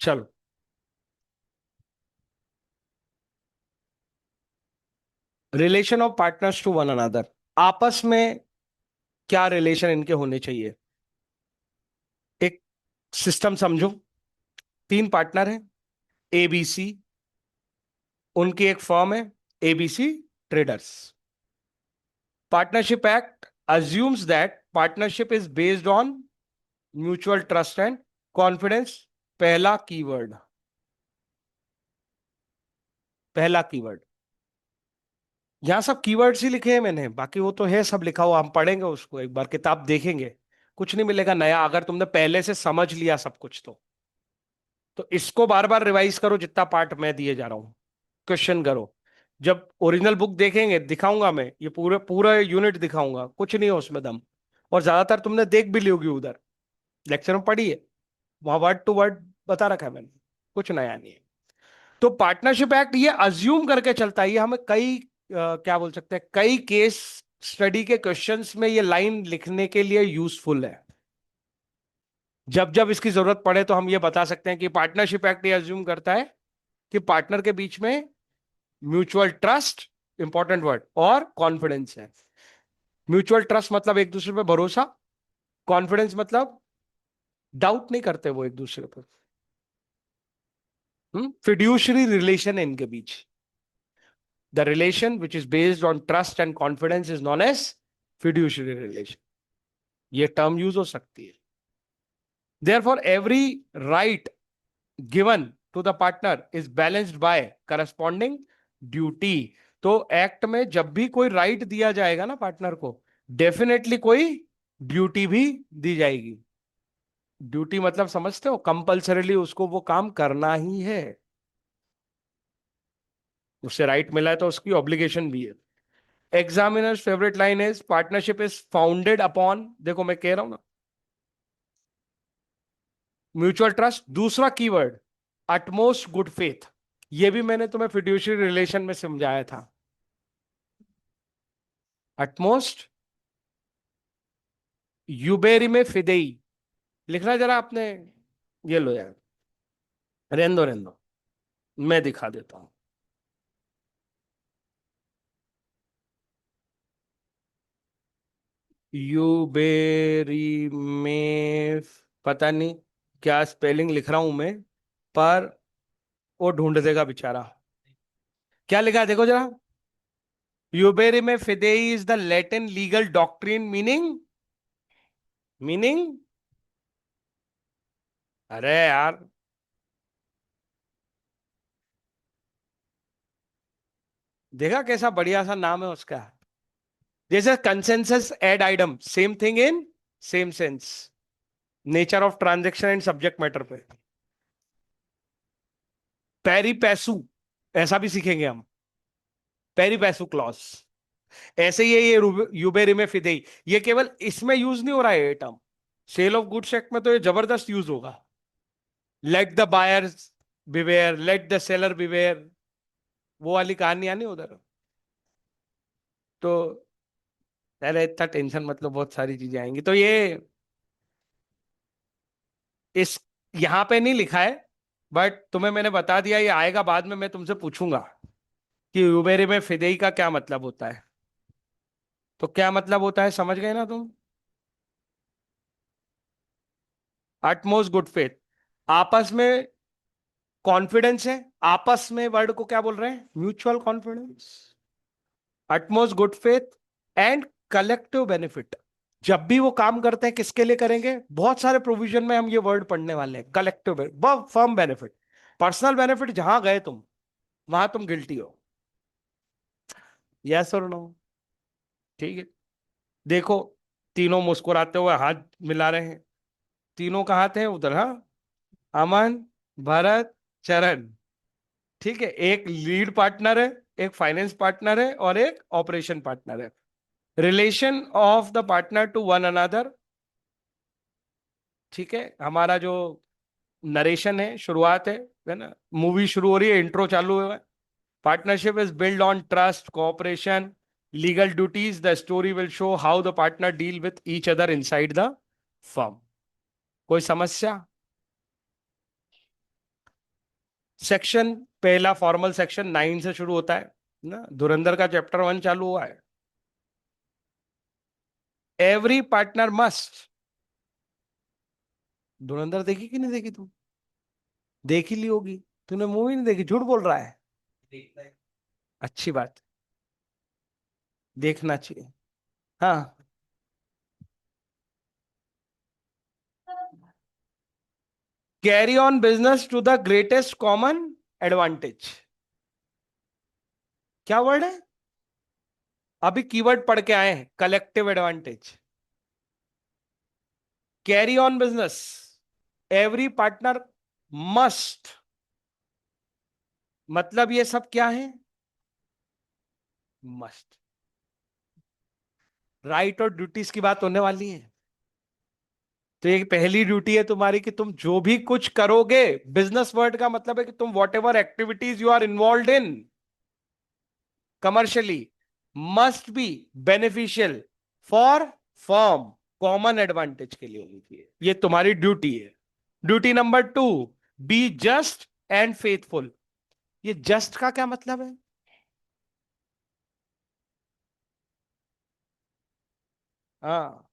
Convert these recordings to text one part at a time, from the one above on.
चलो। Relation of partners to one another, आपस में क्या रिलेशन इनके होने चाहिए। एक सिस्टम समझो। तीन पार्टनर हैं, एबीसी। उनकी एक फर्म है, ABC traders. Partnership act assumes that partnership is based on mutual trust and confidence। पहला कीवर्ड, पहला कीवर्ड। यहां सब कीवर्ड्स ही लिखे हैं मैंने, बाकी वो तो है सब लिखा हुआ, हम पढ़ेंगे उसको, एक बार किताब देखेंगे। कुछ नहीं मिलेगा नया अगर तुमने पहले से समझ लिया सब कुछ तो इसको बार बार रिवाइज करो, जितना पार्ट मैं दिए जा रहा हूं। क्वेश्चन करो। जब ओरिजिनल बुक देखेंगे, दिखाऊंगा मैं, ये पूरे पूरा यूनिट दिखाऊंगा, कुछ नहीं है उसमें दम। और ज्यादातर तुमने देख भी ली होगी उधर, लेक्चर में पढ़ी है, वहां वर्ड टू वर्ड बता रखा है मैंने। कुछ नया नहीं है। तो पार्टनरशिप एक्ट ये अज्यूम करके चलता है, ये हमें कई क्या बोल सकते हैं, कई केस स्टडी के क्वेश्चंस में ये लाइन लिखने के लिए यूजफुल है। जब जब इसकी जरूरत पड़े तो हम ये बता सकते हैं कि पार्टनरशिप एक्ट ये अज्यूम करता है कि पार्टनर के बीच में म्यूचुअल ट्रस्ट, इंपॉर्टेंट वर्ड, और कॉन्फिडेंस है। म्यूचुअल ट्रस्ट मतलब एक दूसरे पे भरोसा, कॉन्फिडेंस मतलब डाउट नहीं करते वो एक दूसरे पर। फिड्यूशरी रिलेशन है इनके बीच। The relation which is based on trust and confidence is known as fiduciary relation. ये टर्म यूज हो सकती है। Therefore every right given to the partner is balanced by corresponding duty. तो एक्ट में जब भी कोई राइट दिया जाएगा ना पार्टनर को, डेफिनेटली कोई ड्यूटी भी दी जाएगी। ड्यूटी मतलब समझते हो, कंपल्सरीली उसको वो काम करना ही है। उससे राइट मिला है तो उसकी ऑब्लिगेशन भी है। Examiners favourite line is partnership is founded upon, देखो मैं कह रहा हूं ना, म्यूचुअल ट्रस्ट। दूसरा कीवर्ड अटमोस्ट गुड फेथ। ये भी मैंने तुम्हें फिड्यूशियरी रिलेशन में समझाया था। अटमोस्ट यूबेरी में फिदेई, लिखना जरा आपने। ये लो यार, रेंदो रेंदो, मैं दिखा देता हूं। यूबेरी में, पता नहीं क्या स्पेलिंग लिख रहा हूं मैं, पर वो ढूंढ देगा बेचारा। क्या लिखा है देखो जरा। यूबेरी में फिदेई is the Latin legal doctrine meaning, meaning, अरे यार, देखा कैसा बढ़िया सा नाम है उसका। जैसे कंसेंसस एड आइडम, same thing in same sense. Nature of transaction and subject matter पे। पेरी पैसू, ऐसा भी सीखेंगे हम। पेरी पैसू क्लॉज। ऐसे ही है ये यूबेरी में फिदेई। ये केवल इसमें यूज नहीं हो रहा है ये term, sale of goods act में तो ये जबरदस्त यूज होगा। Let the buyers beware, let the seller beware, वो वाली कहानी आनी उधर। तो अरे इतना टेंशन, मतलब बहुत सारी चीजें आएंगी तो ये इस यहां पे नहीं लिखा है, बट तुम्हें मैंने बता दिया, ये आएगा बाद में, मैं तुमसे पूछूंगा कि यूबेरी में फिदेई का क्या मतलब होता है। तो क्या मतलब होता है समझ गए ना तुम। अटमोस्ट गुड फेथ, आपस में कॉन्फिडेंस है। आपस में वर्ड को क्या बोल रहे हैं, mutual confidence. Utmost good faith and collective benefit. जब भी वो काम करते हैं किसके लिए करेंगे, बहुत सारे प्रोविजन में हम ये वर्ड पढ़ने वाले हैं, collective, firm benefit. Personal benefit जहां गए तुम, वहां तुम गिल्टी हो। यस और नो। ठीक है। देखो, तीनों मुस्कुराते हुए हाथ मिला रहे हैं। तीनों कहाँ थे उधर, हाँ। अमन, भरत, चरण। ठीक है, एक लीड पार्टनर है, एक फाइनेंस पार्टनर है, और एक ऑपरेशन पार्टनर है। Relation of the partner to one another. ठीक है, हमारा जो नरेशन है, शुरुआत है ना, मूवी शुरू हो रही है, इंट्रो चालू हुआ है। Partnership is build on trust, cooperation, legal duties. The story will show how the partner deal with each other inside the firm. कोई समस्या। सेक्शन पहला फॉर्मल सेक्शन 9 से शुरू होता है ना, धुरंधर का चैप्टर 1 चालू हुआ है। Every partner must. धुरंधर देखी कि नहीं देखी तू? देख ही ली होगी। तूने मूवी नहीं देखी, झूठ बोल रहा है। देखता है। अच्छी बात। देखना चाहिए। हाँ। Carry on business to the greatest common advantage. क्या वर्ड है? अभी कीवर्ड पढ़ के आए हैं, collective advantage. Carry on business, every partner must, मतलब ये सब क्या है? मस्ट। राइट और ड्यूटीज की बात होने वाली है। तो ये पहली ड्यूटी है तुम्हारी कि तुम जो भी कुछ करोगे, बिजनेस वर्ड का मतलब है कि तुम whatever activities you are involve in commercially must be beneficial for firm, common advantage के लिए होनी चाहिए। ये तुम्हारी ड्यूटी है। Duty number 2, be just and faithful. ये जस्ट का क्या मतलब है? हाँ,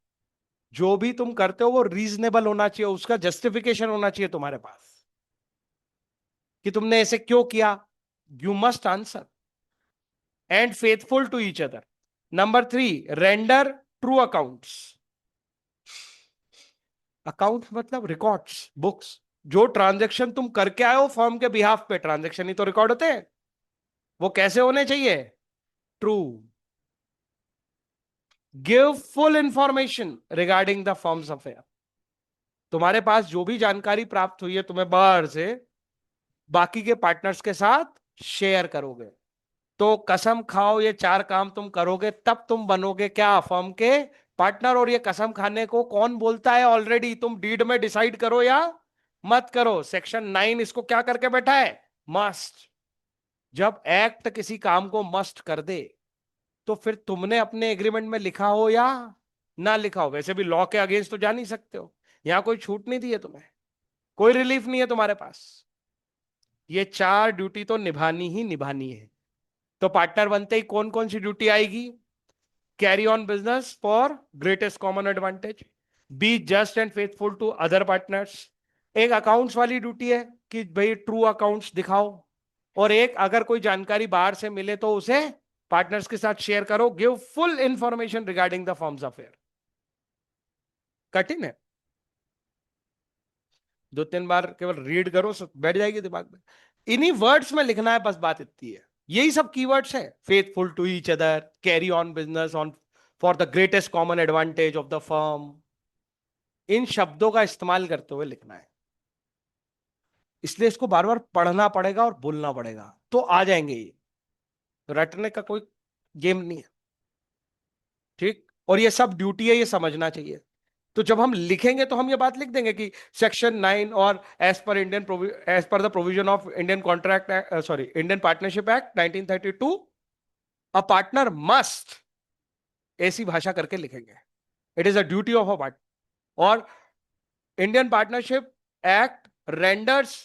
जो भी तुम करते हो वो रीजनेबल होना चाहिए, उसका जस्टिफिकेशन होना चाहिए तुम्हारे पास कि तुमने ऐसे क्यों किया। You must answer and faithful to each other. Number 3, render true accounts. Account मतलब रिकॉर्ड्स, बुक्स। जो ट्रांजैक्शन तुम करके आए हो फर्म के बिहाफ पे, ट्रांजैक्शन ही तो रिकॉर्ड होते हैं। वो कैसे होने चाहिए? True. Give full information regarding the firms affair. तुम्हारे पास जो भी जानकारी प्राप्त हुई है तुम्हें बाहर से, बाकी के पार्टनर्स के साथ शेयर करोगे। तो कसम खाओ, ये 4 काम तुम करोगे तब तुम बनोगे क्या? फर्म के पार्टनर। और ये कसम खाने को कौन बोलता है? ऑलरेडी तुम डीड में डिसाइड करो या मत करो, सेक्शन 9 इसको क्या करके बैठा है? मस्ट। जब एक्ट किसी काम को मस्ट कर दे, तो फिर तुमने अपने एग्रीमेंट में लिखा हो या ना लिखा हो, वैसे भी लॉ के अगेंस्ट तो जा नहीं सकते हो। यहां कोई छूट नहीं दी है तुम्हें, कोई रिलीफ नहीं है तुम्हारे पास। ये 4 ड्यूटी तो निभानी ही निभानी है। तो पार्टनर बनते ही कौन कौन सी ड्यूटी आएगी? Carry on business for greatest common advantage, be just and faithful to other partners. एक अकाउंट्स वाली ड्यूटी है कि भाई ट्रू अकाउंट्स दिखाओ। और एक, अगर कोई जानकारी बाहर से मिले तो उसे पार्टनर्स के साथ शेयर करो। Give full information regarding the firms affair. कठिन है। 2-3 बार केवल रीड करो, बैठ जाएगी दिमाग में। इन्हीं वर्ड्स में लिखना है, बस बात इतनी है। यही सब कीवर्ड्स है, faithful to each other, carry on business on for the greatest common advantage of the firm. इन शब्दों का इस्तेमाल करते हुए लिखना है। इसलिए इसको बार बार पढ़ना पड़ेगा और बोलना पड़ेगा, तो आ जाएंगे ये। रटने का कोई गेम नहीं है। ठीक, और ये सब ड्यूटी है, ये समझना चाहिए। तो जब हम लिखेंगे तो हम ये बात लिख देंगे कि सेक्शन 9 और एज पर the provision of Indian contract, sorry, Indian partnership act 1932, a partner must, ऐसी भाषा करके लिखेंगे। It is a duty of a part. और Indian partnership act renders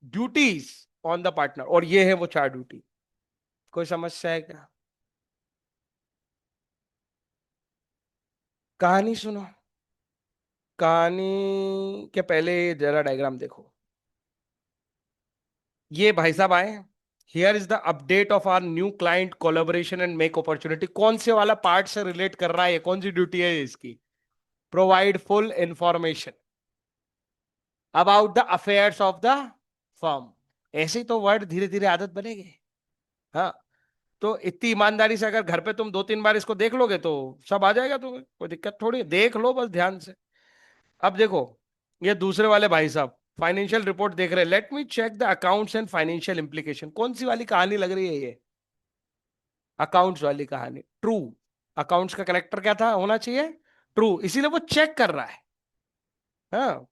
duties on the partner, और ये है वो 4 ड्यूटी। कोई समस्या है क्या? कहानी सुनो। कहानी के पहले जरा डायग्राम देखो। ये भाई साहब आए। Here is the update of our new client collaboration and make opportunity. कौन से वाला पार्ट से रिलेट कर रहा है? ये कौन सी ड्यूटी है इसकी? Provide full information about the affairs of the firm. ऐसे ही तो वर्ड धीरे धीरे आदत बनेगी। हाँ, तो इतनी ईमानदारी से अगर घर पे तुम 2-3 बार इसको देख लोगे तो सब आ जाएगा तुम्हें, कोई दिक्कत थोड़ी है। देख लो बस ध्यान से। अब देखो, ये दूसरे वाले भाई साहब फाइनेंशियल रिपोर्ट देख रहे हैं। Let me check the accounts and financial implication. कौन सी वाली कहानी लग रही है ये? अकाउंट्स वाली कहानी। ट्रू। अकाउंट्स का करेक्टर क्या था, होना चाहिए ट्रू, इसीलिए वो चेक कर रहा है। हाँ,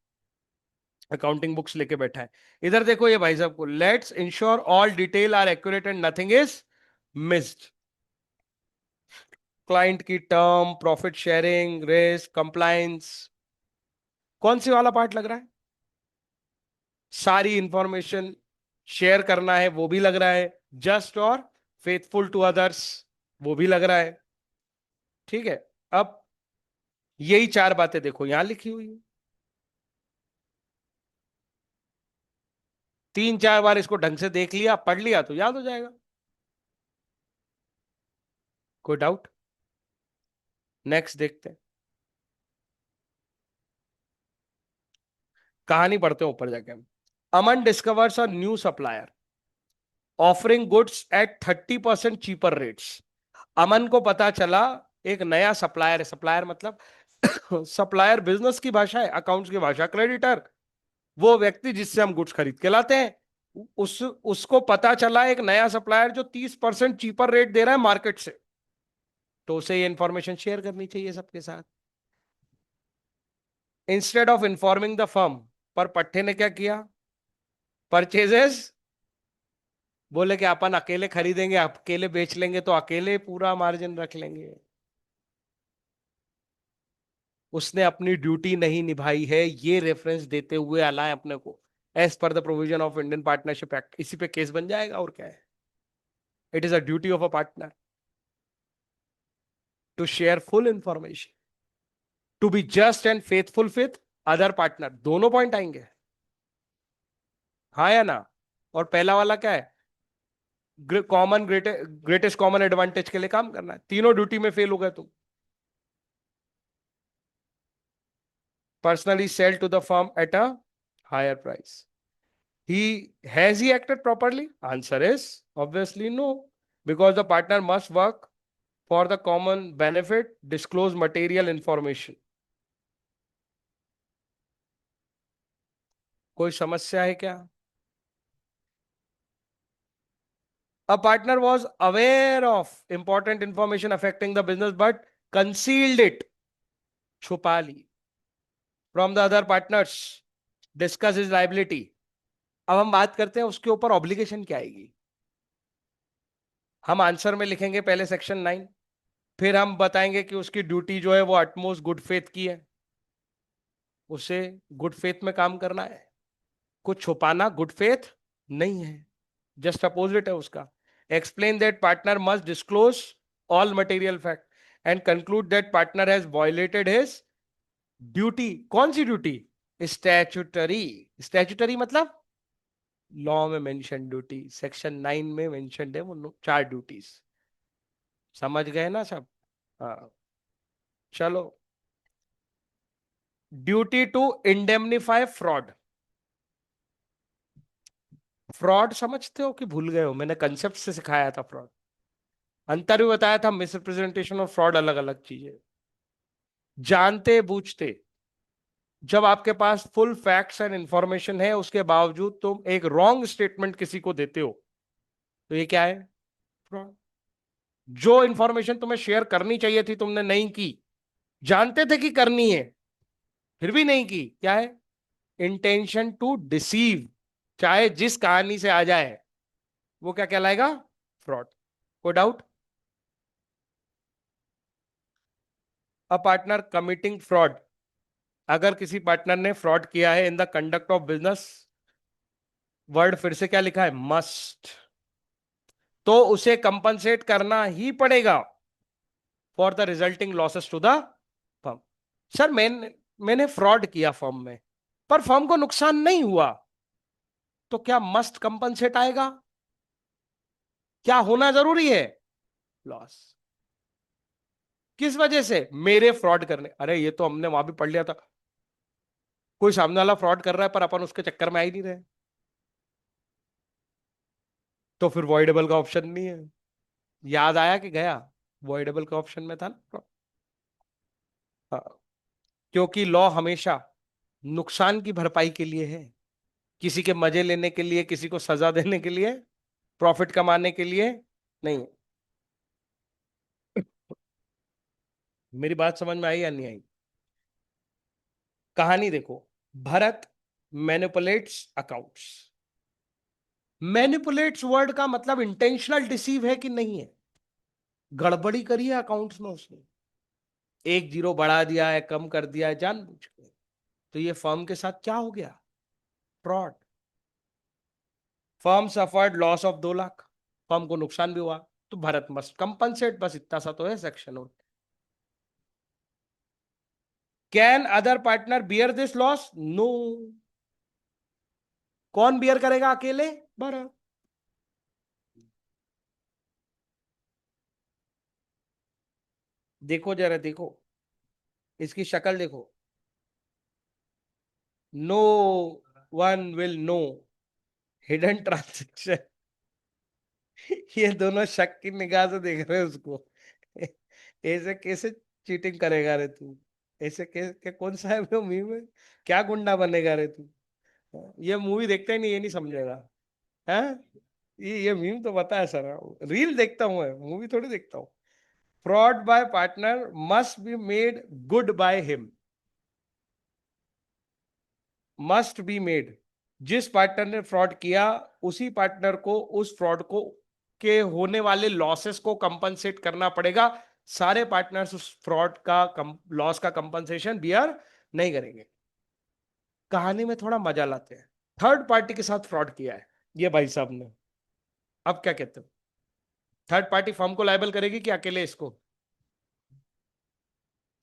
अकाउंटिंग बुक्स लेके बैठा है। इधर देखो ये भाई साहब को, let's ensure all detail are accurate and nothing is missed. Client की term, profit sharing, risk, compliance. कौन सी वाला पार्ट लग रहा है? सारी इंफॉर्मेशन शेयर करना है वो भी लग रहा है, जस्ट और फेथफुल टू अदर्स वो भी लग रहा है। ठीक है। अब यही चार बातें देखो यहां लिखी हुई है, तीन चार बार इसको ढंग से देख लिया पढ़ लिया तो याद हो जाएगा। कोई डाउट? नेक्स्ट देखते हैं, कहानी पढ़ते हैं ऊपर जाके हम। Aman discovers a new supplier offering goods at 30% cheaper rates. Aman को पता चला एक नया सप्लायर है, सप्लायर मतलब सप्लायर बिजनेस की भाषा है, अकाउंट्स की भाषा क्रेडिटर, वो व्यक्ति जिससे हम गुड्स खरीद के लाते हैं। उसको पता चला एक नया सप्लायर जो 30% चीपर रेट दे रहा है मार्केट से, तो उसे ये इंफॉर्मेशन शेयर करनी चाहिए सबके साथ। Instead of informing the firm, पर पट्टे ने क्या किया, परचेजेस, बोले कि अपन अकेले खरीदेंगे अकेले बेच लेंगे तो अकेले पूरा मार्जिन रख लेंगे। उसने अपनी ड्यूटी नहीं निभाई है, ये रेफरेंस देते हुए अलाए अपने को एज पर the provision of Indian partnership act, इसी पे केस बन जाएगा और क्या है। It is a duty of a partner to share full information, to be just and faithful with other partner, दोनों पॉइंट आएंगे, हाँ या ना। और पहला वाला क्या है, कॉमन ग्रेटेस्ट कॉमन एडवांटेज के लिए काम करना है, तीनों ड्यूटी में फेल हो गए तुम। Personally sell to the firm at a higher price, he has he acted properly? Answer is obviously no, because the partner must work for the common benefit, disclose material information। कोई समस्या है क्या? A partner was aware of important information affecting the business but concealed it, छुपा ली, from the other partners, discuss his liability। अब हम बात करते हैं उसके ऊपर ऑब्लिगेशन क्या आएगी। हम आंसर में लिखेंगे पहले सेक्शन 9, फिर हम बताएंगे कि उसकी ड्यूटी जो है वो अटमोस्ट गुड फेथ की है, उसे गुड फेथ में काम करना है, कुछ छुपाना गुड फेथ नहीं है, जस्ट अपोजिट है उसका। Explain that partner must disclose all material fact and conclude that partner has violated his duty. कौन सी ड्यूटी? स्टैच्यूटरी। स्टैच्यूटरी मतलब लॉ में मेंशन ड्यूटी, सेक्शन 9 में मेंशन है वो चार ड्यूटीज, समझ गए ना सब? हाँ। चलो, duty to indemnify fraud. Fraud समझते हो कि भूल गए हो? मैंने कंसेप्ट से सिखाया था फ्रॉड, अंतर भी बताया था, मिसरिप्रेजेंटेशन और फ्रॉड अलग अलग चीजें। जानते बूझते, जब आपके पास फुल फैक्ट्स एंड इंफॉर्मेशन है उसके बावजूद तुम एक रॉन्ग स्टेटमेंट किसी को देते हो, तो ये क्या है? फ्रॉड। जो इंफॉर्मेशन तुम्हें शेयर करनी चाहिए थी तुमने नहीं की, जानते थे कि करनी है फिर भी नहीं की, क्या है? इंटेंशन टू डिसीव, चाहे जिस कहानी से आ जाए, वो क्या कहलाएगा? फ्रॉड। कोई doubt? A partner committing fraud, अगर किसी पार्टनर ने फ्रॉड किया है in the conduct of business, word फिर से क्या लिखा है? मस्ट, तो उसे कंपनसेट करना ही पड़ेगा for the resulting losses to the firm. Sir मैंने फ्रॉड किया फर्म में पर फर्म को नुकसान नहीं हुआ, तो क्या मस्ट कंपनसेट आएगा? क्या होना जरूरी है? लॉस। किस वजह से? मेरे फ्रॉड करने, अरे ये तो हमने वहां भी पढ़ लिया था, कोई सामने वाला फ्रॉड कर रहा है पर अपन उसके चक्कर में आ ही नहीं रहे, तो फिर वॉइडेबल का ऑप्शन नहीं है। याद आया कि गया? वॉइडेबल का ऑप्शन में था ना। हाँ, क्योंकि लॉ हमेशा नुकसान की भरपाई के लिए है, किसी के मजे लेने के लिए, किसी को सजा देने के लिए, प्रॉफिट कमाने के लिए नहीं। मेरी बात समझ में आई या नहीं आई? कहानी देखो, Bharat manipulates accounts. Manipulates word का मतलब इंटेंशनल डिसीव है कि नहीं है? गड़बड़ी करी है अकाउंट्स में उसने, एक जीरो बढ़ा दिया है, कम कर दिया है जानबूझ के, तो ये फर्म के साथ क्या हो गया? Fraud. Firm suffered loss of 2 lakh, firm को नुकसान भी हुआ, तो भारत मस्ट कंपनसेट, बस इतना सा तो है सेक्शन हो। Can other partner bear this loss? No. कौन बियर करेगा अकेले? भारत। देखो जरा देखो, इसकी शक्ल देखो। No one will no, hidden transaction. ये दोनों शक की निगाह से देख रहे हैं उसको। ऐसे कैसे चीटिंग करेगा रे तू? ऐसे कौन सा है वो मीम है? क्या गुंडा बनेगा रे तू? ये मूवी देखता ही नहीं, ये नहीं समझेगा। है, ये मीम तो पता है सर, रील देखता हूँ मैं, मूवी थोड़ी देखता हूँ। Fraud bye partner must be made good by him. Must be made, जिस पार्टनर ने फ्रॉड किया, उसी पार्टनर को उस फ्रॉड को के होने वाले लॉसेस को कंपनसेट करना पड़ेगा। सारे पार्टनर्स उस फ्रॉड का लॉस का कंपनसेशन बियर नहीं करेंगे। कहानी में थोड़ा मजा लाते हैं। थर्ड पार्टी के साथ फ्रॉड किया है ये भाई साहब ने, अब क्या कहते हो? थर्ड पार्टी फर्म को लायबल करेगी कि अकेले इसको?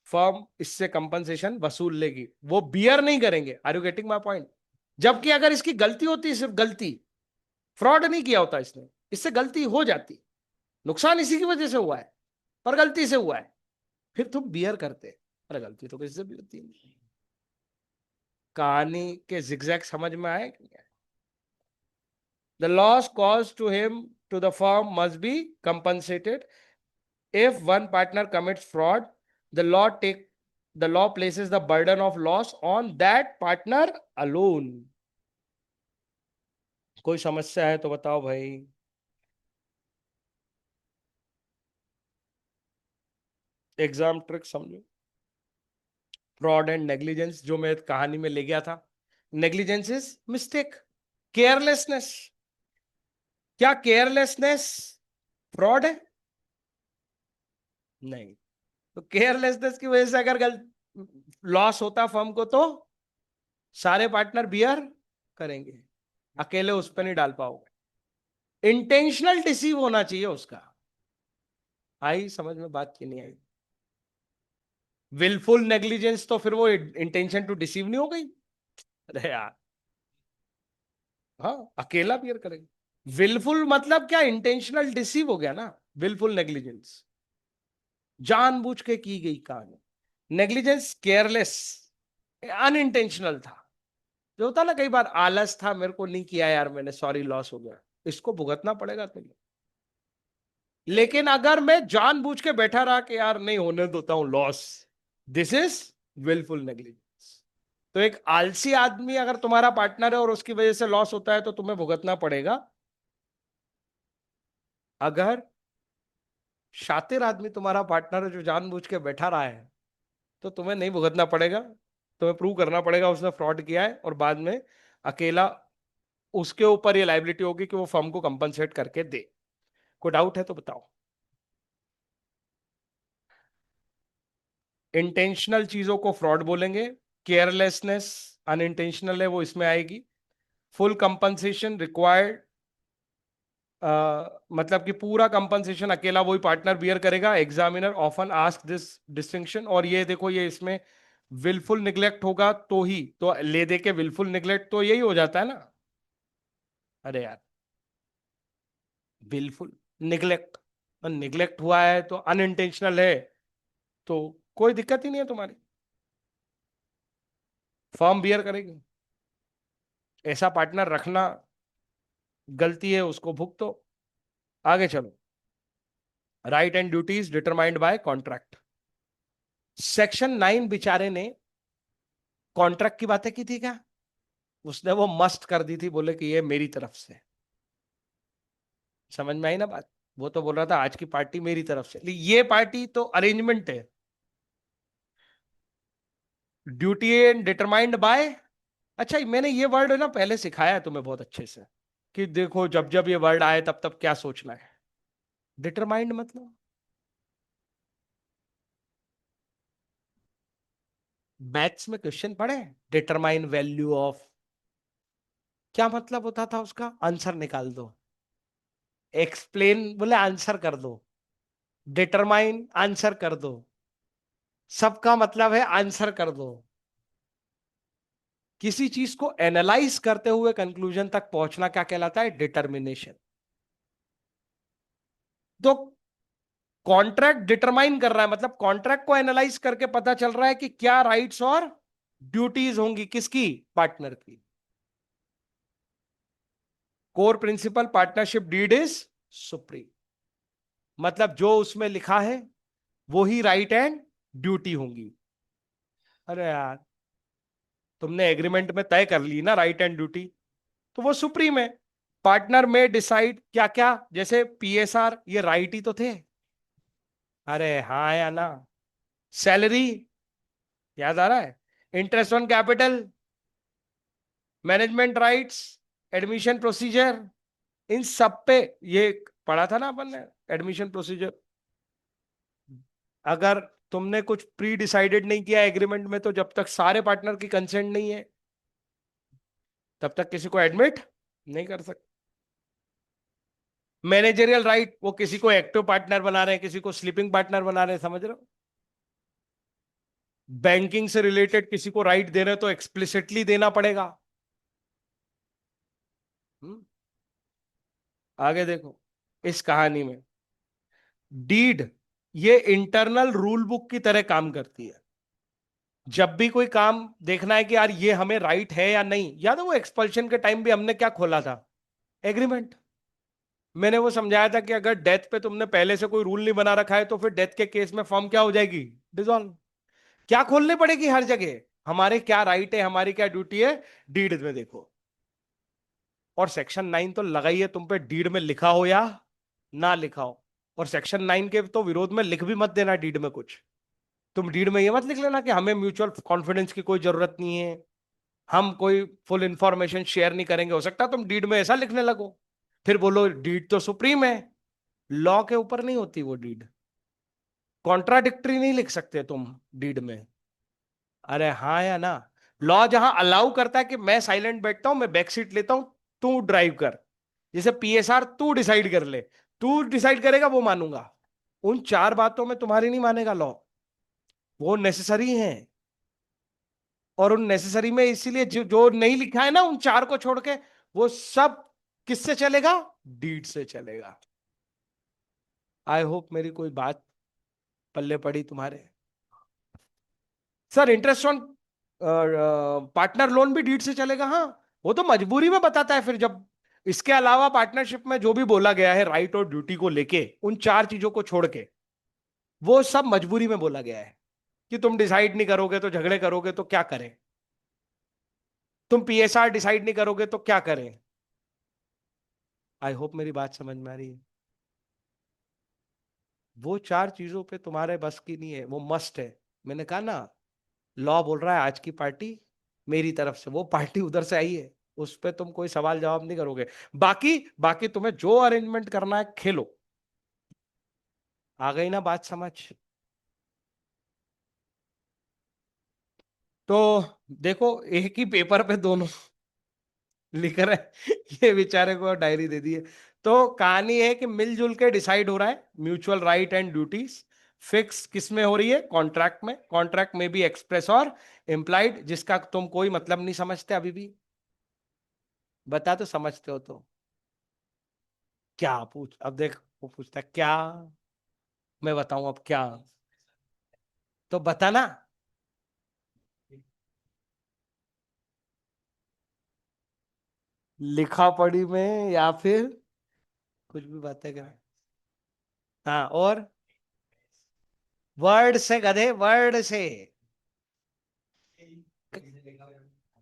फर्म इससे कंपनसेशन वसूल लेगी, वो बियर नहीं करेंगे। Are you getting my point? जबकि अगर इसकी गलती होती, सिर्फ गलती, फ्रॉड नहीं किया होता इसने, इससे गलती हो जाती, नुकसान इसी की वजह से हुआ है, पर गलती से हुआ है, फिर तुम बियर करते। अरे गलती तो किसी से भी होती है। कहानी के जिगजैग समझ में आए? The loss caused to him to the firm must be compensated if one partner commits fraud, the law take the law places the burden of loss on that partner alone. कोई समस्या है तो बताओ भाई। Exam trick समझो। Fraud and negligence जो मैं कहानी में ले गया था, नेग्लिजेंस इज मिस्टेक, केयरलेसनेस। क्या केयरलेसनेस फ्रॉड है? नहीं। तो केयरलेसनेस की वजह से अगर गलत लॉस होता फर्म को, तो सारे पार्टनर बियर करेंगे, अकेले उस पर नहीं डाल पाओगे। इंटेंशनल डिसीव होना चाहिए उसका। आई समझ में बात की नहीं आई? विलफुल नेग्लिजेंस तो फिर वो इंटेंशन टू डिसीव नहीं हो गई? अरे यार, हाँ, अकेला बियर करेंगे। विलफुल मतलब क्या? इंटेंशनल डिसीव हो गया ना। विलफुल नेग्लिजेंस जानबूझ के की गई कहानी, नेग्लिजेंस केयरलेस, अनइंटेंशनल था। जो होता ना, कई बार आलस था, मेरे को नहीं किया यार मैंने, सॉरी लॉस हो गया, इसको भुगतना पड़ेगा तुम्हें। लेकिन अगर मैं जानबूझ के बैठा रहा कि यार नहीं होने देता हूं loss, this is wilful negligence. तो एक आलसी आदमी अगर तुम्हारा पार्टनर है और उसकी वजह से लॉस होता है, तो तुम्हें भुगतना पड़ेगा। अगर शातिर आदमी तुम्हारा पार्टनर है जो जानबूझ के बैठा रहा है, तो तुम्हें नहीं भुगतना पड़ेगा। तुम्हें प्रूव करना पड़ेगा उसने फ्रॉड किया है, और बाद में अकेला उसके ऊपर ये लाइबिलिटी होगी कि वो फर्म को कंपनसेट करके दे। कोई डाउट है तो बताओ। इंटेंशनल चीजों को फ्रॉड बोलेंगे, केयरलेसनेस अनइंटेंशनल है, वो इसमें आएगी। फुल कंपनसेशन रिक्वायर्ड, मतलब कि पूरा कंपनसेशन अकेला वही पार्टनर बियर करेगा। Examiner often ask this distinction, और ये देखो, ये इसमें विलफुल निग्लेक्ट होगा तो ही तो ले दे के विलफुल निग्लेक्ट तो यही हो जाता है ना। अरे यार, विलफुल निग्लेक्ट, निग्लेक्ट हुआ है तो अनइंटेंशनल है, तो कोई दिक्कत ही नहीं है तुम्हारी, फर्म बियर करेगी। ऐसा पार्टनर रखना गलती है, उसको भुगतो। आगे चलो। Right and duties determined by contract. Section 9 बेचारे ने कॉन्ट्रैक्ट की बातें की थी क्या? उसने वो मस्ट कर दी थी, बोले कि ये मेरी तरफ से। समझ में आई ना बात? वो तो बोल रहा था आज की पार्टी मेरी तरफ से, ये पार्टी तो अरेंजमेंट है। ड्यूटी एंड डिटरमाइंड बाय, अच्छा मैंने ये वर्ड ना पहले सिखाया है तुम्हें बहुत अच्छे से, कि देखो जब जब ये वर्ड आए तब तब क्या सोचना है। डिटरमाइंड मतलब, मैथ्स में क्वेश्चन पढ़े, डिटरमाइन वैल्यू ऑफ, क्या मतलब होता था उसका? आंसर निकाल दो। एक्सप्लेन बोले आंसर कर दो। डिटरमाइन आंसर कर दो। सबका मतलब है आंसर कर दो। किसी चीज को एनालाइज करते हुए कंक्लूजन तक पहुंचना क्या कहलाता है? डिटर्मिनेशन। तो कॉन्ट्रैक्ट डिटरमाइन कर रहा है, मतलब कॉन्ट्रैक्ट को एनालाइज करके पता चल रहा है कि क्या राइट्स और ड्यूटीज होंगी, किसकी? पार्टनर की। Core principle partnership deed is supreme. मतलब जो उसमें लिखा है वो ही राइट एंड ड्यूटी होंगी। अरे यार, तुमने एग्रीमेंट में तय कर ली ना राइट एंड ड्यूटी, तो वो सुप्रीम है। पार्टनर में डिसाइड क्या क्या, जैसे पीएसआर, ये राइट ही तो थे। अरे हाँ या ना? सैलरी, याद आ रहा है? Interest on capital, management rights, admission procedure, इन सब पे ये पढ़ा था ना अपन ने, एडमिशन प्रोसीजर। अगर तुमने कुछ प्री डिसाइडेड नहीं किया एग्रीमेंट में, तो जब तक सारे पार्टनर की कंसेंट नहीं है तब तक किसी को एडमिट नहीं कर सकते। मैनेजरियल राइट, वो किसी को एक्टिव पार्टनर बना रहे हैं, किसी को स्लीपिंग पार्टनर बना रहे हैं, समझ रहे हो? बैंकिंग से रिलेटेड किसी को राइट दे रहे हैं तो एक्सप्लिसिटली देना पड़ेगा। हम्म, आगे देखो इस कहानी में, डीड ये इंटरनल रूल बुक की तरह काम करती है। जब भी कोई काम देखना है कि यार ये हमें राइट है या नहीं, याद है वो एक्सपल्शन के टाइम भी हमने क्या खोला था? एग्रीमेंट। मैंने वो समझाया था कि अगर डेथ पे तुमने पहले से कोई रूल नहीं बना रखा है तो फिर डेथ के केस में फॉर्म क्या हो जाएगी? डिसॉल्व। क्या खोलनी पड़ेगी हर जगह? हमारे क्या राइट है, हमारी क्या ड्यूटी है, डीड में देखो। और सेक्शन 9 तो लगाइए तुम पे, डीड में लिखा हो या ना लिखा हो। और सेक्शन 9 के तो विरोध में लिख भी मत देना डीड में कुछ। तुम डीड में ये मत लिख लेना कि हमें म्यूचुअल कॉन्फिडेंस की कोई जरूरत नहीं है, हम कोई फुल इंफॉर्मेशन शेयर नहीं करेंगे। हो सकता है तुम डीड में ऐसा लिखने लगो, फिर बोलो डीड तो सुप्रीम है। लॉ के ऊपर नहीं होती वो डीड। कॉन्ट्राडिक्टरी नहीं लिख सकते तुम डीड में। अरे हाँ या ना? लॉ जहां अलाउ करता है कि मैं साइलेंट बैठता हूं, मैं बैक सीट लेता हूं, तू ड्राइव कर, जैसे पीएसआर तू डिसाइड कर ले, तू डिसाइड करेगा वो मानूंगा, उन चार बातों में तुम्हारी नहीं मानेगा लॉ। वो नेसेसरी है। और उन नेसेसरी में इसीलिए जो नहीं लिखा है ना उन चार को छोड़ के, वो सब किससे चलेगा? डीड से चलेगा। आई होप मेरी कोई बात पल्ले पड़ी तुम्हारे। Sir interest on partner loan भी डीड से चलेगा, हाँ। वो तो मजबूरी में बताता है फिर, जब इसके अलावा पार्टनरशिप में जो भी बोला गया है राइट और ड्यूटी को लेके, उन चार चीजों को छोड़ के, वो सब मजबूरी में बोला गया है कि तुम डिसाइड नहीं करोगे तो झगड़े करोगे तो क्या करें, तुम पीएसआर डिसाइड नहीं करोगे तो क्या करें। आई होप मेरी बात समझ में आ रही है। वो चार चीजों पे तुम्हारे बस की नहीं है, वो मस्ट है। मैंने कहा ना, लॉ बोल रहा है आज की पार्टी मेरी तरफ से, वो पार्टी उधर से आई है, उस पर तुम कोई सवाल जवाब नहीं करोगे। बाकी बाकी तुम्हें जो अरेंजमेंट करना है खेलो। आ गई ना बात समझ? तो देखो एक ही पेपर पे दोनों लिख रहे हैं ये बेचारे को डायरी दे दी है। तो कहानी है कि मिलजुल के डिसाइड हो रहा है mutual right and duties. Fix किस में हो रही है? कॉन्ट्रैक्ट में। कॉन्ट्रैक्ट में भी एक्सप्रेस और इम्प्लाइड, जिसका तुम कोई मतलब नहीं समझते अभी भी। बता तो समझते हो तो। क्या पूछ, अब देख वो पूछता है क्या, मैं बताऊं अब क्या? तो बता ना। लिखा पढ़ी में या फिर कुछ भी बातें कर। हाँ और वर्ड से गधे, वर्ड से।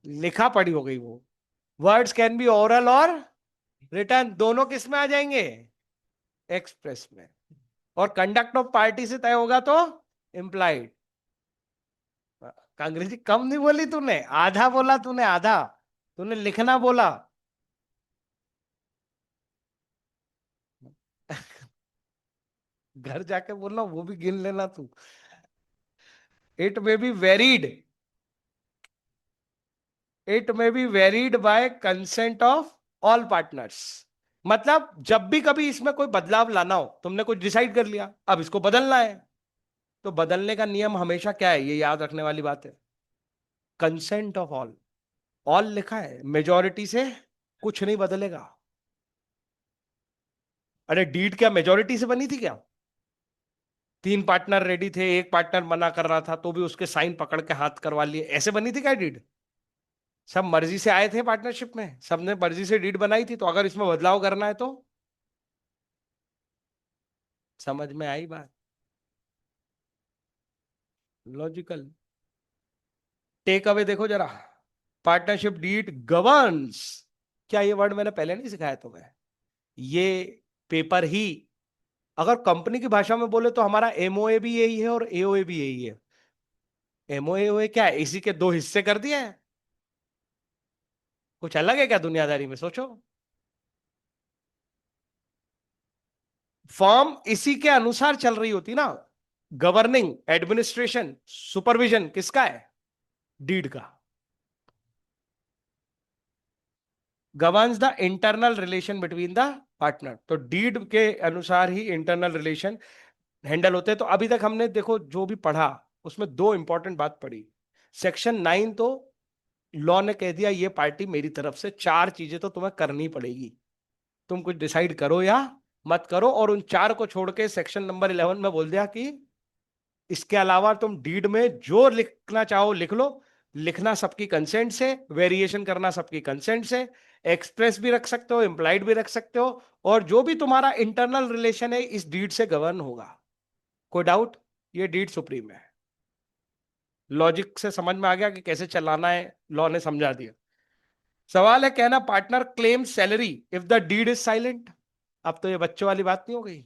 लिखा पढ़ी हो गई वो। वर्ड्स कैन बी ओरल और रिटर्न, दोनों किस में आ जाएंगे? एक्सप्रेस में। और कंडक्ट ऑफ पार्टी से तय होगा तो इम्प्लाइड। अंग्रेजी कम नहीं बोली तूने, आधा बोला तूने, आधा। तूने लिखना बोला। घर जाके बोलना, वो भी गिन लेना तू। It may be varied. It may be varied bye consent of all partners. मतलब जब भी कभी इसमें कोई बदलाव लाना हो, तुमने कुछ डिसाइड कर लिया, अब इसको बदलना है, तो बदलने का नियम हमेशा क्या है, ये याद रखने वाली बात है, कंसेंट ऑफ ऑल। ऑल लिखा है, मेजॉरिटी से कुछ नहीं बदलेगा। अरे डीड क्या मेजॉरिटी से बनी थी क्या? तीन पार्टनर रेडी थे, एक पार्टनर मना कर रहा था, तो भी उसके साइन पकड़ के हाथ करवा लिए, ऐसे बनी थी क्या डीड? सब मर्जी से आए थे पार्टनरशिप में, सबने मर्जी से डीड बनाई थी, तो अगर इसमें बदलाव करना है तो समझ में आई बात? लॉजिकल। टेक अवे देखो जरा, पार्टनरशिप डीड गवर्न्स। क्या ये वर्ड मैंने पहले नहीं सिखाया तुम्हें? ये पेपर ही, अगर कंपनी की भाषा में बोले तो हमारा एमओए भी यही है और एओए भी यही है। एमओए क्या है, इसी के दो हिस्से कर दिए हैं। कुछ अलग है क्या दुनियादारी में, सोचो। फर्म इसी के अनुसार चल रही होती ना। गवर्निंग, एडमिनिस्ट्रेशन, सुपरविजन किसका है? डीड का। Governs the internal relation between the partner, तो डीड के अनुसार ही इंटरनल रिलेशन हैंडल होते हैं। तो अभी तक हमने देखो जो भी पढ़ा, उसमें दो इंपॉर्टेंट बात पढ़ी। सेक्शन 9 तो लॉ ने कह दिया ये पार्टी मेरी तरफ से, चार चीजें तो तुम्हें करनी पड़ेगी, तुम कुछ डिसाइड करो या मत करो। और उन चार को छोड़ के सेक्शन नंबर 11 में बोल दिया कि इसके अलावा तुम डीड में जो लिखना चाहो लिख लो, लिखना सबकी कंसेंट से, वेरिएशन करना सबकी कंसेंट से, एक्सप्रेस भी रख सकते हो, इंप्लाइड भी रख सकते हो, और जो भी तुम्हारा इंटरनल रिलेशन है इस डीड से गवर्न होगा। कोई डाउट? ये डीड सुप्रीम है। लॉजिक से समझ में आ गया कि कैसे चलाना है, लॉ ने समझा दिया। सवाल है, कहना partner claim salary if the deed is silent. अब तो ये बच्चों वाली बात नहीं हो गई,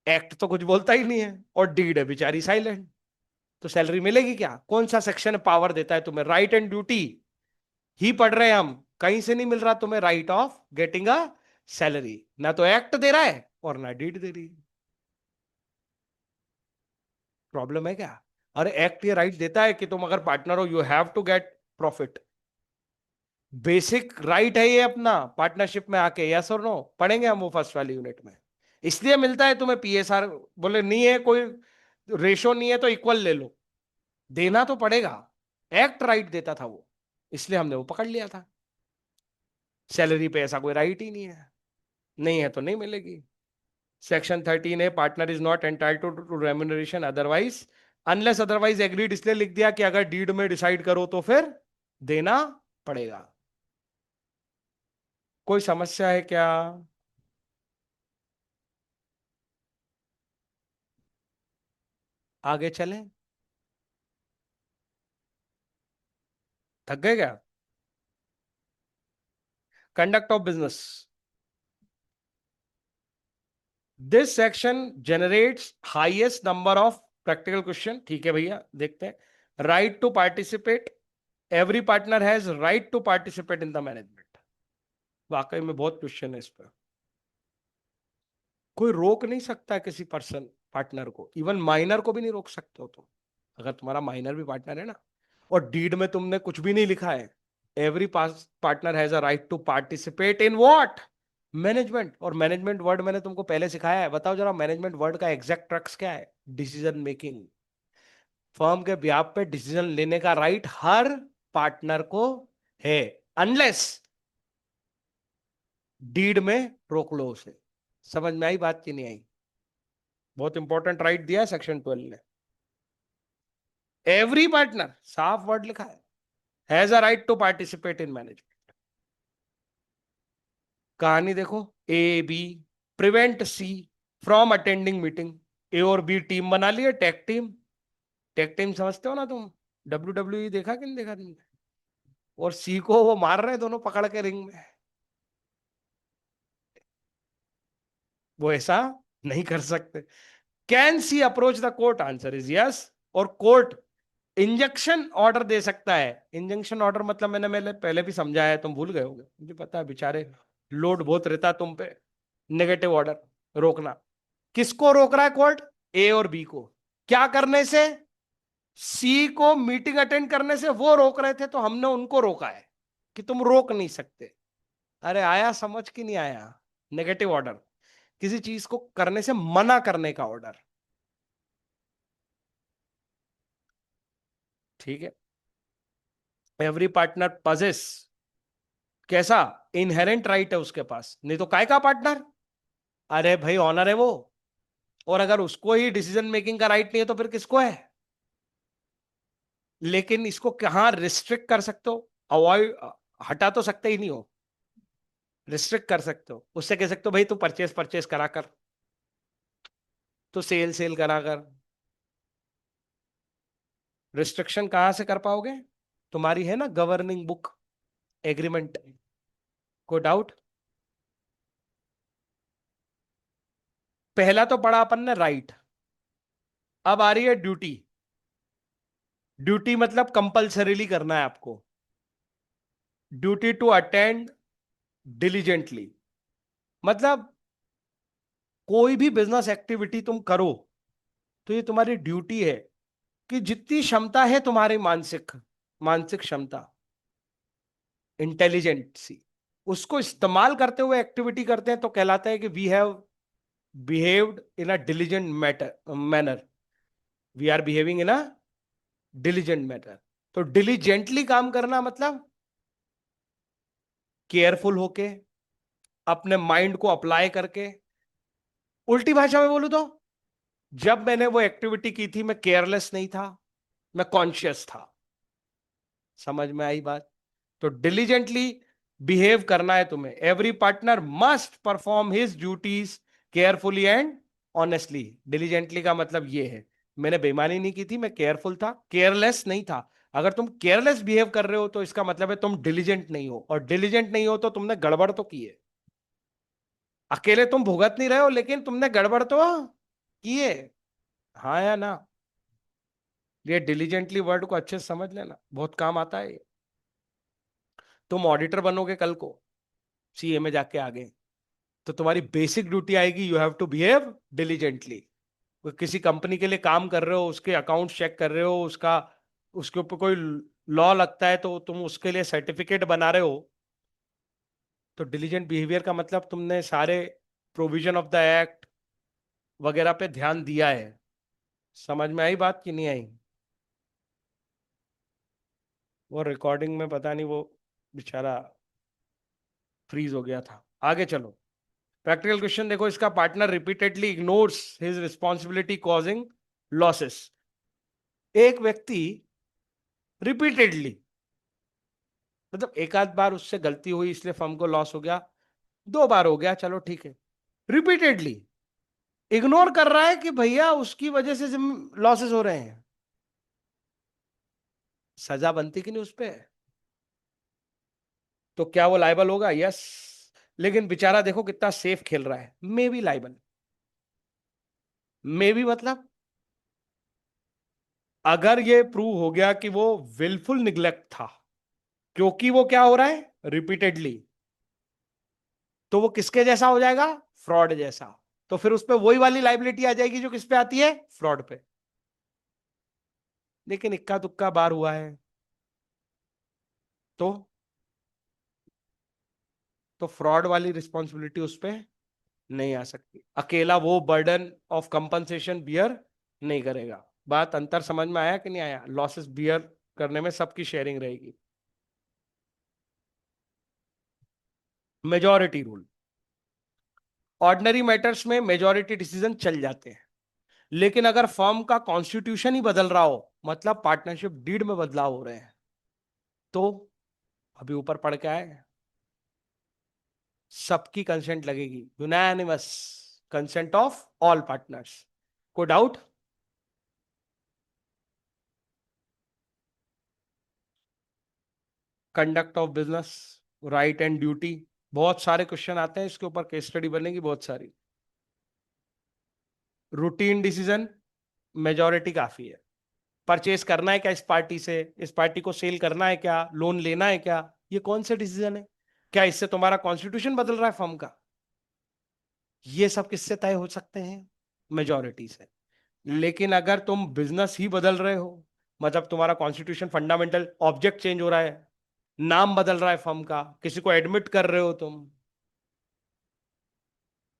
एक्ट तो कुछ बोलता ही नहीं है और डीड है बेचारी साइलेंट, तो सैलरी मिलेगी क्या? कौन सा सेक्शन पावर देता है तुम्हें? राइट एंड ड्यूटी ही पढ़ रहे हैं हम, कहीं से नहीं मिल रहा तुम्हें right of getting a salary. ना तो एक्ट दे रहा है और ना डीड दे रही है। प्रॉब्लम है क्या? अरे एक्ट ये राइट देता है कि तुम अगर पार्टनर हो you have to get profit, basic right है ये अपना पार्टनरशिप में आके। यस और नो पढ़ेंगे हम वो फर्स्ट वाली यूनिट में। इसलिए मिलता है तुम्हें पीएसआर, बोले नहीं है कोई रेशो नहीं है तो इक्वल ले लो, देना तो पड़ेगा। एक्ट राइट देता था वो, इसलिए हमने वो पकड़ लिया था। सैलरी पे ऐसा कोई राइट ही नहीं है, नहीं है तो नहीं मिलेगी। सेक्शन 13 है, partner is not entitled to remuneration otherwise unless otherwise agreed, इसलिए लिख दिया कि अगर डीड में डिसाइड करो तो फिर देना पड़ेगा। कोई समस्या है क्या? आगे चलें? थक गए क्या? Conduct of business, this section generates highest number of practical question. ठीक है भैया, देखते हैं। Right to participate, every partner has right to participate in the management. वाकई में बहुत क्वेश्चन है इस पर। कोई रोक नहीं सकता किसी पर्सन पार्टनर को, इवन माइनर को भी नहीं रोक सकते हो तुम, अगर तुम्हारा माइनर भी पार्टनर है ना। और डीड में तुमने कुछ भी नहीं लिखा है, every partner has a right to participate in what, management. और मैनेजमेंट वर्ड मैंने तुमको पहले सिखाया है, बताओ जरा मैनेजमेंट वर्ड का एग्जैक्ट ट्रक्स क्या है? Decision making. फर्म के ब्याह पे डिसीजन लेने का राइट हर पार्टनर को है, अनलेस डीड में रोक लो उसे। समझ में आई बात की नहीं आई? बहुत इंपॉर्टेंट राइट दिया है सेक्शन 12 ने। एवरी पार्टनर, साफ वर्ड लिखा है, has a right to participate in management. कहानी देखो, A B prevent C from attending meeting. A और बी टीम बना लिए, टेक टीम। टेक टीम समझते हो ना तुम, WWE देखा कि नहीं देखा तुमने? और सी को वो मार रहे हैं दोनों पकड़ के रिंग में, वो ऐसा नहीं कर सकते। Can see approach the court? Answer is yes. और कोर्ट इंजंक्शन ऑर्डर दे सकता है। इंजंक्शन ऑर्डर मतलब मैंने पहले भी समझाया है, तुम भूल गए होगे, मुझे पता है बेचारे, लोड बहुत रहता है तुम पे। नेगेटिव ऑर्डर, रोकना। किसको रोक रहा है कोर्ट? ए और बी को। क्या करने से? सी को मीटिंग अटेंड करने से वो रोक रहे थे, तो हमने उनको रोका है कि तुम रोक नहीं सकते। अरे आया समझ कि नहीं आया? नेगेटिव ऑर्डर, किसी चीज को करने से मना करने का ऑर्डर। ठीक है। एवरी पार्टनर पजेस, कैसा? इनहेरेंट राइट है उसके पास, नहीं तो काय का पार्टनर? अरे भाई ऑनर है वो। और अगर उसको ही डिसीजन मेकिंग का राइट नहीं है तो फिर किसको है? लेकिन इसको कहां रिस्ट्रिक्ट कर सकते हो? अवॉइड, हटा तो सकते ही नहीं हो, रिस्ट्रिक्ट कर सकते हो। उससे कह सकते हो भाई तू परचेस परचेस करा कर, तो सेल सेल करा कर। रिस्ट्रिक्शन कहां से कर पाओगे? तुम्हारी है ना गवर्निंग बुक, एग्रीमेंट। कोई डाउट? पहला तो पढ़ा अपन ने राइट, अब आ रही है ड्यूटी। ड्यूटी मतलब कंपल्सरीली करना है आपको। ड्यूटी टू अटेंड डिलीजेंटली, मतलब कोई भी बिजनेस एक्टिविटी तुम करो तो ये तुम्हारी ड्यूटी है कि जितनी क्षमता है तुम्हारी मानसिक मानसिक क्षमता, इंटेलिजेंसी, उसको इस्तेमाल करते हुए एक्टिविटी करते हैं तो कहलाता है कि we have behaved in a diligent matter manner. We are behaving in a diligent matter. तो डिलीजेंटली काम करना मतलब केयरफुल होके, अपने माइंड को अप्लाई करके। उल्टी भाषा में बोलूं तो, जब मैंने वो एक्टिविटी की थी मैं केयरलेस नहीं था, मैं कॉन्शियस था। समझ में आई बात? तो डिलीजेंटली बिहेव करना है तुम्हें। Every partner must perform his duties carefully and honestly. Diligently का मतलब ये है, मैंने बेईमानी नहीं की थी, मैं केयरफुल था, केयरलेस नहीं था। अगर तुम केयरलेस बिहेव कर रहे हो तो इसका मतलब है तुम डिलीजेंट नहीं हो, और डिलीजेंट नहीं हो तो तुमने गड़बड़ तो की है। अकेले तुम भुगत नहीं रहे हो, लेकिन तुमने गड़बड़ तो की है। हाँ या ना? ये डिलीजेंटली वर्ड को अच्छे से समझ लेना, बहुत काम आता है ये। तुम ऑडिटर बनोगे कल को, सीए में जाके आगे, तो तुम्हारी बेसिक ड्यूटी आएगी, you have to behave diligently. किसी कंपनी के लिए काम कर रहे हो, उसके अकाउंट चेक कर रहे हो, उसका उसके ऊपर कोई लॉ लगता है तो तुम उसके लिए सर्टिफिकेट बना रहे हो, तो डिलीजेंट बिहेवियर का मतलब तुमने सारे प्रोविजन ऑफ द एक्ट वगैरह पे ध्यान दिया है। समझ में आई बात कि नहीं आई? वो रिकॉर्डिंग में पता नहीं, वो बेचारा फ्रीज हो गया था। आगे चलो। प्रैक्टिकल क्वेश्चन देखो इसका। Partner repeatedly ignores his responsibility causing losses. एक व्यक्ति रिपीटेडली, मतलब एक आध बार उससे गलती हुई इसलिए फर्म को लॉस हो गया, दो बार हो गया चलो ठीक है, रिपीटेडली इग्नोर कर रहा है कि भैया उसकी वजह से लॉसेस हो रहे हैं, सजा बनती कि नहीं उस पे? तो क्या वो लाइबल होगा? यस। लेकिन बेचारा देखो कितना सेफ खेल रहा है, may be liable. May be मतलब अगर ये प्रूव हो गया कि वो विलफुल निग्लेक्ट था, क्योंकि वो क्या हो रहा है रिपीटेडली, तो वो किसके जैसा हो जाएगा? फ्रॉड जैसा। तो फिर उस पर वही वाली लाइबिलिटी आ जाएगी जो किस पे आती है? फ्रॉड पे। लेकिन इक्का दुक्का बार हुआ है, तो फ्रॉड वाली रिस्पॉन्सिबिलिटी उस पे नहीं आ सकती, अकेला वो बर्डन ऑफ कंपनसेशन बियर नहीं करेगा। बात अंतर समझ में आया कि नहीं आया? लॉसेस बियर करने में सबकी शेयरिंग रहेगी। मेजॉरिटी रूल, ऑर्डिनरी मैटर्स में मेजॉरिटी डिसीजन चल जाते हैं, लेकिन अगर फर्म का कॉन्स्टिट्यूशन ही बदल रहा हो, मतलब पार्टनरशिप डीड में बदलाव हो रहे हैं, तो अभी ऊपर पढ़ के आए, सबकी कंसेंट लगेगी, unanimous consent of all partners. कोई doubt? Conduct of business, right and duty, बहुत सारे क्वेश्चन आते हैं इसके ऊपर, केस स्टडी बनेगी बहुत सारी। रूटीन डिसीजन, मेजॉरिटी काफी है। परचेस करना है क्या इस पार्टी से, इस पार्टी को सेल करना है क्या, लोन लेना है क्या, ये कौन से डिसीजन है? क्या इससे तुम्हारा कॉन्स्टिट्यूशन बदल रहा है फर्म का? ये सब किससे तय हो सकते हैं? मेजॉरिटी से। लेकिन अगर तुम बिजनेस ही बदल रहे हो, मतलब तुम्हारा कॉन्स्टिट्यूशन फंडामेंटल ऑब्जेक्ट चेंज हो रहा है, नाम बदल रहा है फर्म का, किसी को एडमिट कर रहे हो तुम,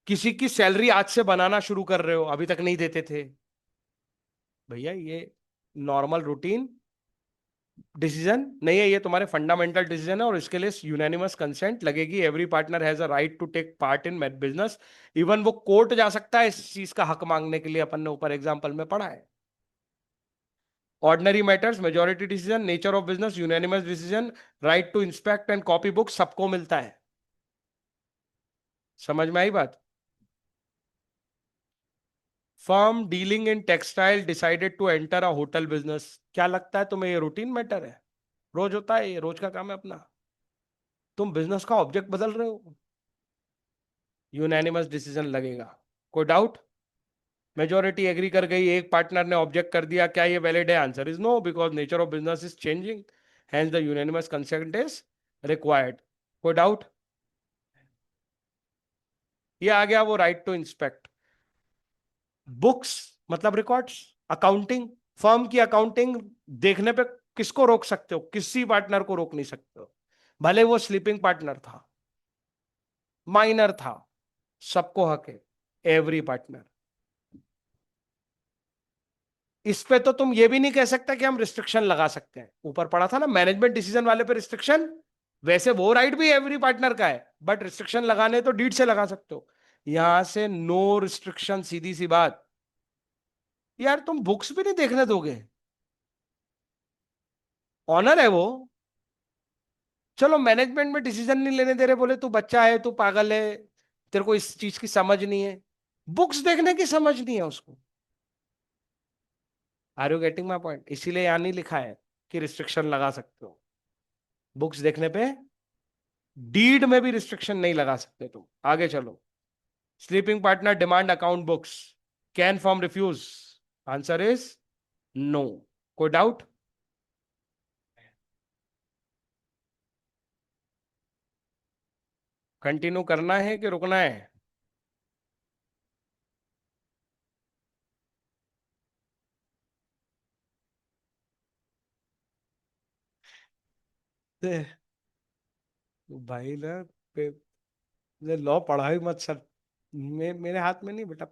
किसी की सैलरी आज से बनाना शुरू कर रहे हो, अभी तक नहीं देते थे। भैया ये नॉर्मल रूटीन डिसीजन नहीं है, ये तुम्हारे फंडामेंटल डिसीजन है, और इसके लिए यूनानिमस कंसेंट लगेगी। Every partner has a right to take part in business. Even वो कोर्ट जा सकता है इस चीज का हक मांगने के लिए, अपन ने ऊपर एग्जाम्पल में पढ़ा है। Ordinary matters, majority decision, nature of business, unanimous decision, right to inspect and copy book, सबको मिलता है। समझ में आई बात? Firm dealing in textile decided to enter a hotel business. क्या लगता है तुम्हें, ये रूटीन मैटर है? रोज होता है, ये रोज का काम है अपना। तुम बिजनेस का ऑब्जेक्ट बदल रहे हो, यूनानिमस डिसीजन लगेगा। कोई डाउट? मेजोरिटी एग्री कर गई, एक पार्टनर ने ऑब्जेक्ट कर दिया, क्या ये वैलिड है? Answer is no, because nature of business is changing, hence the unanimous consent is required. कोई डाउट? ये आ गया वो राइट टू इंस्पेक्ट। बुक्स मतलब रिकॉर्ड्स, अकाउंटिंग, फर्म की अकाउंटिंग देखने पे किसको रोक सकते हो? किसी पार्टनर को रोक नहीं सकते हो, भले वो स्लीपिंग पार्टनर था, माइनर था, सबको हक है, एवरी पार्टनर। इस पे तो तुम ये भी नहीं कह सकता कि हम रिस्ट्रिक्शन लगा सकते हैं। ऊपर पड़ा था ना मैनेजमेंट डिसीजन वाले पे रिस्ट्रिक्शन, वैसे वो राइट भी एवरी पार्टनर का है, बट रिस्ट्रिक्शन लगाने तो डीड से लगा सकते हो। यहां से नो रिस्ट्रिक्शन, सीधी सी बात। यार तुम बुक्स भी नहीं देखने दोगे? ऑनर है वो। चलो मैनेजमेंट में डिसीजन नहीं लेने दे रहे, बोले तू बच्चा है, तू पागल है, तेरे को इस चीज की समझ नहीं है, बुक्स देखने की समझ नहीं है उसको। Are you getting my point? इसीलिए यहां नहीं लिखा है कि रिस्ट्रिक्शन लगा सकते हो बुक्स देखने पे, डीड में भी रिस्ट्रिक्शन नहीं लगा सकते तुम। आगे चलो। Sleeping partner demand account books, can firm refuse? Answer is no. कोई डाउट? कंटिन्यू करना है कि रुकना है? ए, भाई ना, लॉ पढ़ा ही मत सर। मेरे हाथ में नहीं बेटा,